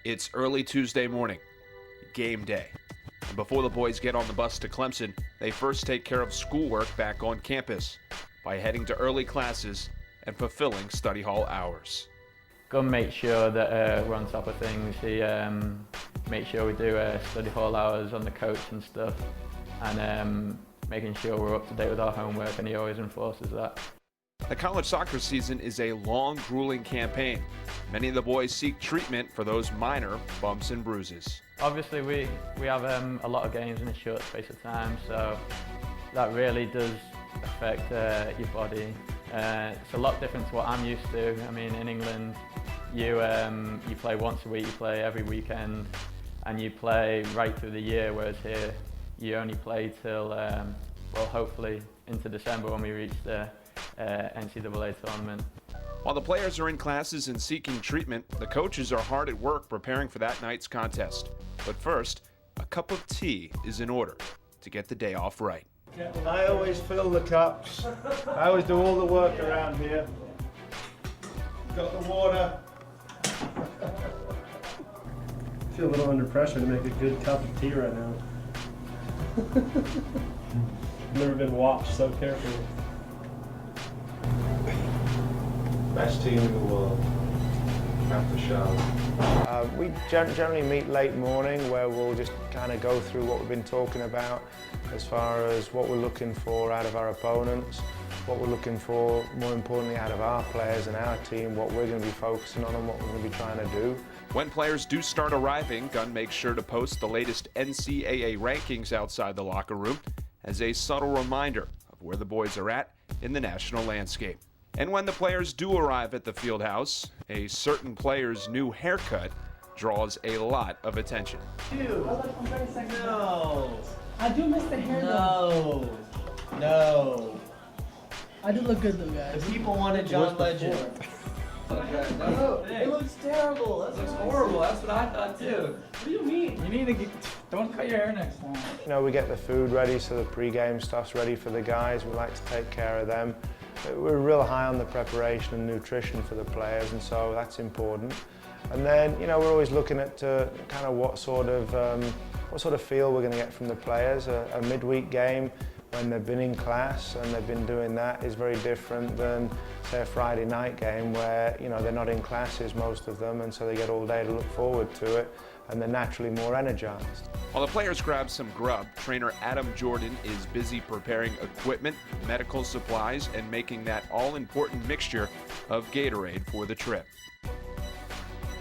It's early Tuesday morning, game day. And before the boys get on the bus to Clemson, they first take care of schoolwork back on campus by heading to early classes and fulfilling study hall hours. Go and make sure that we're on top of things. He make sure we do study hall hours on the coach and stuff, and making sure we're up to date with our homework, and he always enforces that. The college soccer season is a long, grueling campaign. Many of the boys seek treatment for those minor bumps and bruises. Obviously, we have a lot of games in a short space of time, so that really does affect your body. It's a lot different to what I'm used to. I mean, in England, you play once a week, you play every weekend, and you play right through the year, whereas here, you only play till, well, hopefully into December when we reach the NCAA tournament. While the players are in classes and seeking treatment, the coaches are hard at work preparing for that night's contest. But first, a cup of tea is in order to get the day off right. I always fill the cups. I always do all the work around here. Got the water. I feel a little under pressure to make a good cup of tea right now. Never been watched so carefully. Best team in the world after shower. We generally meet late morning where we'll just kind of go through what we've been talking about as far as what we're looking for out of our opponents, what we're looking for, more importantly, out of our players and our team, what we're going to be focusing on and what we're going to be trying to do. When players do start arriving, Gunn makes sure to post the latest NCAA rankings outside the locker room as a subtle reminder of where the boys are at in the national landscape. And when the players do arrive at the field house, a certain player's new haircut draws a lot of attention. No. I do miss the hair though. No. I do look good though, guys. The people wanted John Legend. No, it looks terrible. That looks horrible. That's what I thought too. What do you mean? You need to don't cut your hair next time. You know, we get the food ready, so the pre-game stuff's ready for the guys. We like to take care of them. We're real high on the preparation and nutrition for the players, and so that's important. And then, you know, we're always looking at kind of what sort of feel we're going to get from the players. A midweek game when they've been in class and they've been doing that is very different than, say, a Friday night game where, you know, they're not in classes, most of them, and so they get all day to look forward to it, and they're naturally more energized. While the players grab some grub, trainer Adam Jordan is busy preparing equipment, medical supplies, and making that all-important mixture of Gatorade for the trip.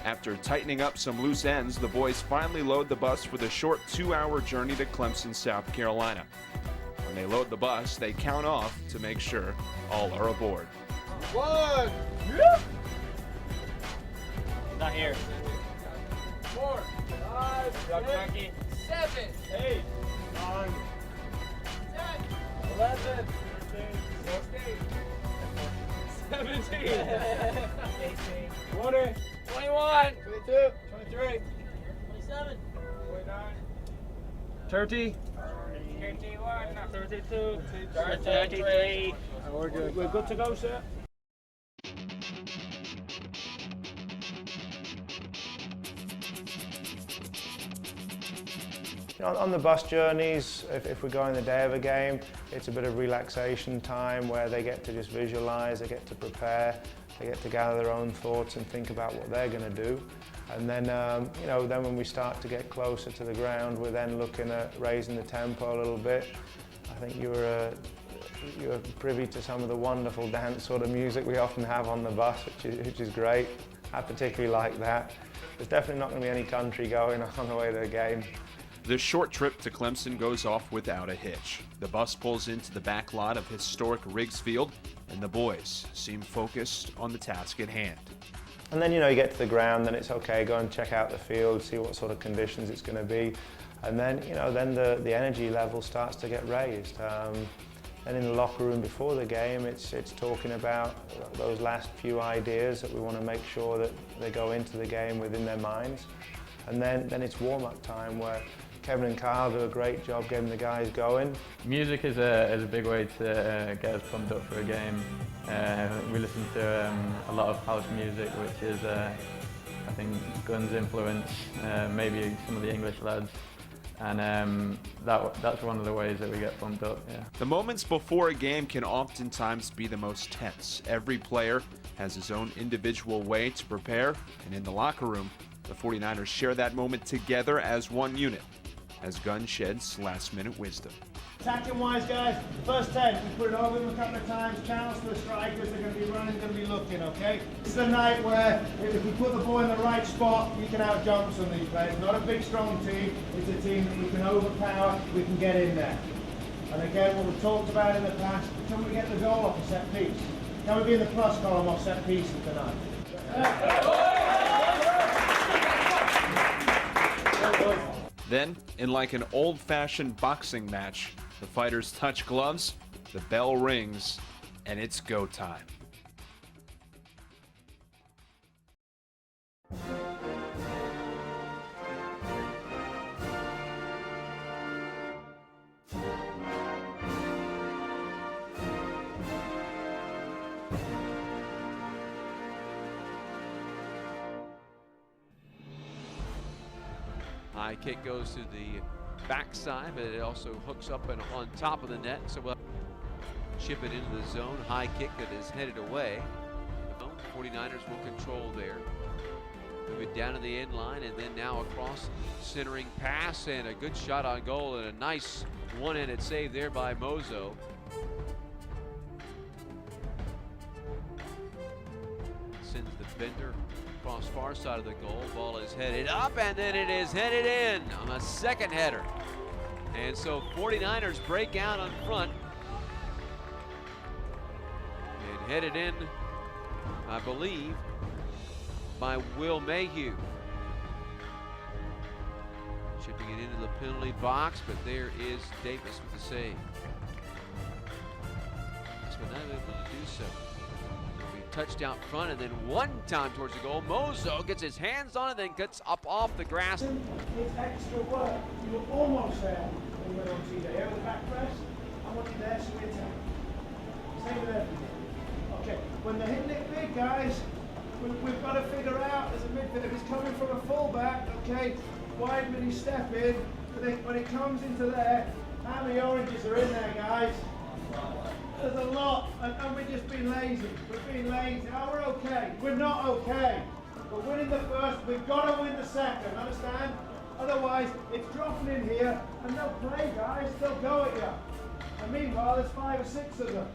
After tightening up some loose ends, the boys finally load the bus for the short 2-hour journey to Clemson, South Carolina. When they load the bus, they count off to make sure all are aboard. 1. Not here. 4, 5, 6, 7, 8, 9, 10, 11, 13, 14, 17, 18, 20, 21, 22, 23, 27, 29, 30, 31, 32, 33. We're good. We're good to go, sir. On the bus journeys, if we're going the day of a game, it's a bit of relaxation time where they get to just visualize, they get to prepare, they get to gather their own thoughts and think about what they're going to do. And then, you know, then when we start to get closer to the ground, we're then looking at raising the tempo a little bit. I think you're privy to some of the wonderful dance sort of music we often have on the bus, which is great. I particularly like that. There's definitely not going to be any country going on the way to the game. The short trip to Clemson goes off without a hitch. The bus pulls into the back lot of historic Riggs Field, and the boys seem focused on the task at hand. And then, you know, you get to the ground, then it's okay, go and check out the field, see what sort of conditions it's going to be. And then, you know, then the energy level starts to get raised. And in the locker room before the game, it's talking about those last few ideas that we want to make sure that they go into the game within their minds. And then it's warm-up time where Kevin and Kyle do a great job getting the guys going. Music is a big way to get us pumped up for a game. We listen to a lot of house music, which is a I think Gunn's influence, maybe some of the English lads, and that's one of the ways that we get pumped up. Yeah. The moments before a game can oftentimes be the most tense. Every player has his own individual way to prepare, and in the locker room, the 49ers share that moment together as one unit, as Gunn sheds last-minute wisdom. Attacking wise, guys, first 10, we put it over them a couple of times, channels for the strikers, they're going to be running, going to be looking, okay? This is a night where if we put the ball in the right spot, you can out-jump some of these players. Not a big, strong team, it's a team that we can overpower, we can get in there. And again, what we've talked about in the past, can we get the goal off a set piece? Can we be in the plus column off set pieces tonight? Then, in like an old-fashioned boxing match, the fighters touch gloves, the bell rings, and it's go time. High kick goes to the backside, but it also hooks up and on top of the net, so we'll chip it into the zone. High kick that is headed away. The 49ers will control there. Move it down to the end line, and then now across, centering pass, and a good shot on goal, and a nice one-handed save there by Mozo. Sends the bender across far side of the goal. Ball is headed up, and then it is headed in on a second header. And so 49ers break out on front. And headed in, I believe, by Will Mayhew. Chipping it into the penalty box, but there is Davis with the save. But not able to do so. Touched out front, and then one time towards the goal. Mozo gets his hands on it, then gets up off the grass. It's extra work. You were almost there when you went on TV. Here with the back press, I want you there, so we attack. Same with everything. Okay, when they're hitting it big, guys, we've got to figure out as a midfielder, if he's coming from a fullback, okay, wide when he step in, when it comes into there, how many oranges are in there, guys? There's a lot, and we've just been lazy. We've been lazy. Oh, we're okay. We're not okay. We're winning the first. We've got to win the second. Understand? Otherwise, it's dropping in here, and they'll play, guys. They'll go at you. And meanwhile, there's 5 or 6 of them.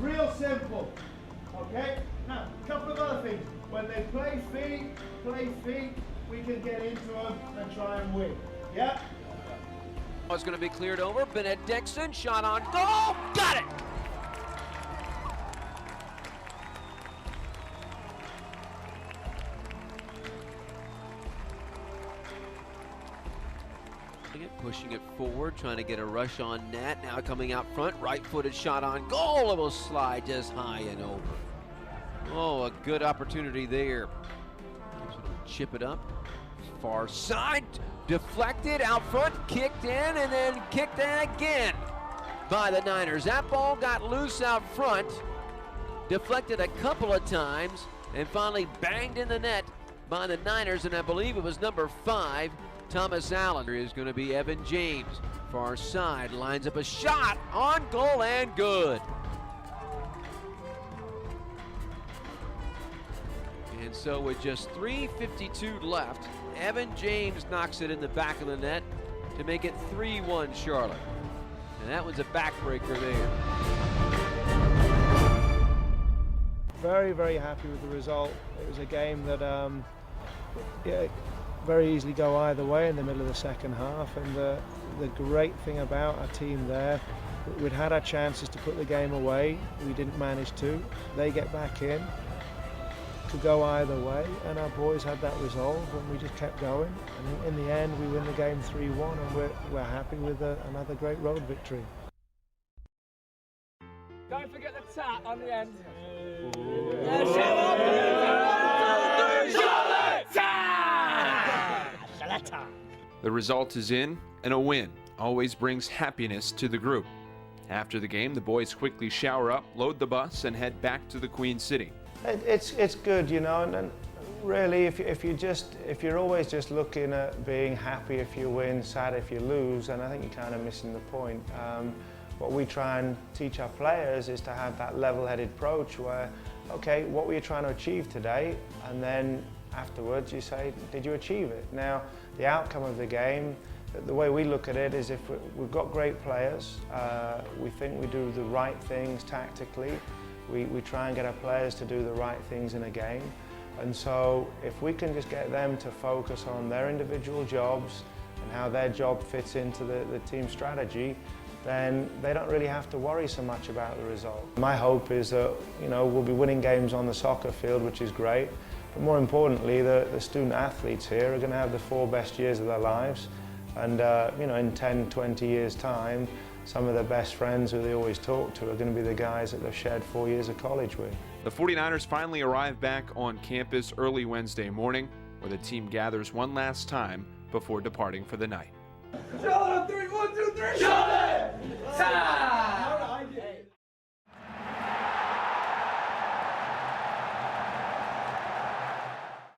Real simple. Okay? Now, a couple of other things. When they play feet, we can get into them and try and win. Yeah? It's going to be cleared over. Bennett Dixon, shot on goal. Got it! Pushing it forward, trying to get a rush on net. Now coming out front, right-footed shot on goal. It will slide just high and over. Oh, a good opportunity there. Chip it up. Far side, deflected, out front, kicked in, and then kicked in again by the Niners. That ball got loose out front, deflected a couple of times, and finally banged in the net by the Niners, and I believe it was number 5, Thomas Allen. There is going to be Evan James. Far side, lines up a shot on goal and good. And so with just 3:52 left, Evan James knocks it in the back of the net to make it 3-1 Charlotte. And that was a backbreaker there. Very, very happy with the result. It was a game that very easily go either way in the middle of the second half, and the great thing about our team there, we'd had our chances to put the game away, we didn't manage to. They get back in, could go either way, and our boys had that resolve, and we just kept going, and in the end we win the game 3-1, and we're happy with another great road victory. Don't forget the tat on the end. The result is in, and a win always brings happiness to the group. After the game, the boys quickly shower up, load the bus, and head back to the Queen City. It's good, you know, and Really, if you're always just looking at being happy if you win, sad if you lose, then I think you're kind of missing the point. What we try and teach our players is to have that level-headed approach where, okay, what were you trying to achieve today? And then afterwards you say, did you achieve it? Now, the outcome of the game, the way we look at it is if we've got great players, we think we do the right things tactically, we try and get our players to do the right things in a game. And so if we can just get them to focus on their individual jobs and how their job fits into the team strategy, then they don't really have to worry so much about the result. My hope is that, you know, we'll be winning games on the soccer field, which is great, but more importantly, the student athletes here are going to have the 4 best years of their lives. And you know, in 10, 20 years' time, some of their best friends who they always talk to are going to be the guys that they've shared 4 years of college with. The 49ers finally arrived back on campus early Wednesday morning, where the team gathers one last time before departing for the night. Shot 3, 1, 2, 3. Shot it!